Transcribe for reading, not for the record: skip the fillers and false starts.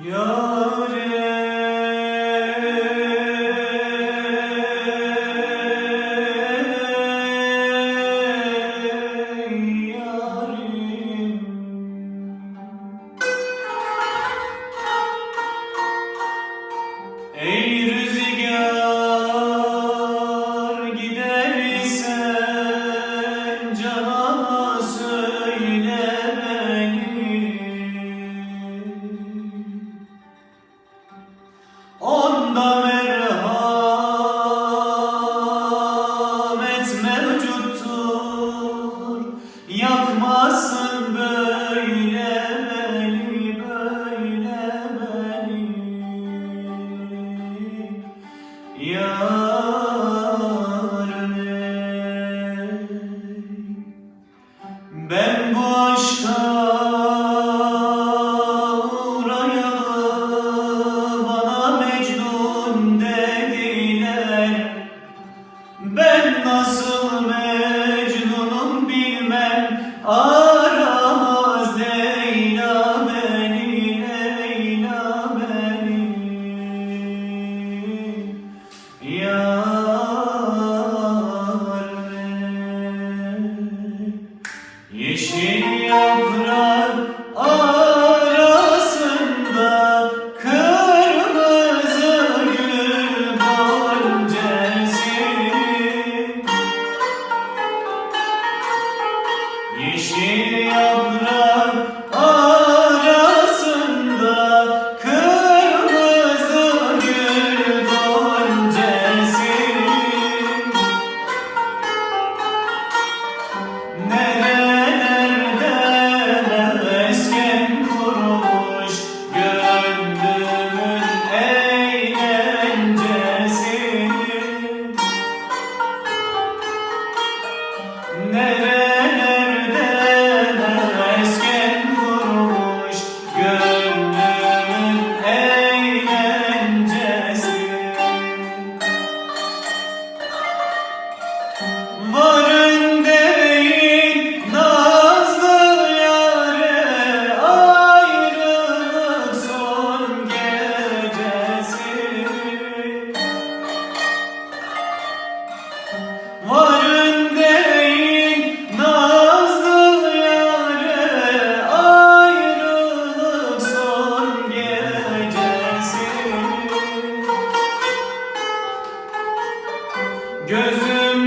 Yâre yarim. Ey rüzgar gidersen canana söyle beni. Onda merhamet mevcuttur, yakmasın böyle beni, böyle beni. Yâr ey, ben bu aşka ben nasıl Mecnun'um bilmem, aramaz Leyla beni, Leyla beni. Yâr ey, yeşil yaprak arasında kırmızı gül goncesi. Yeşil yaprak arasında kırmızı gül goncesi. Nerelerde mesken kurmuş gönlümün eğlencesi. Nerelerde mesken kurmuş gönlümün eğlencesi. Varın deyin nazlı yâre, ayrılık son gecesi. Varın deyin nazlı yâre, ayrılık son gecesi. Gözüm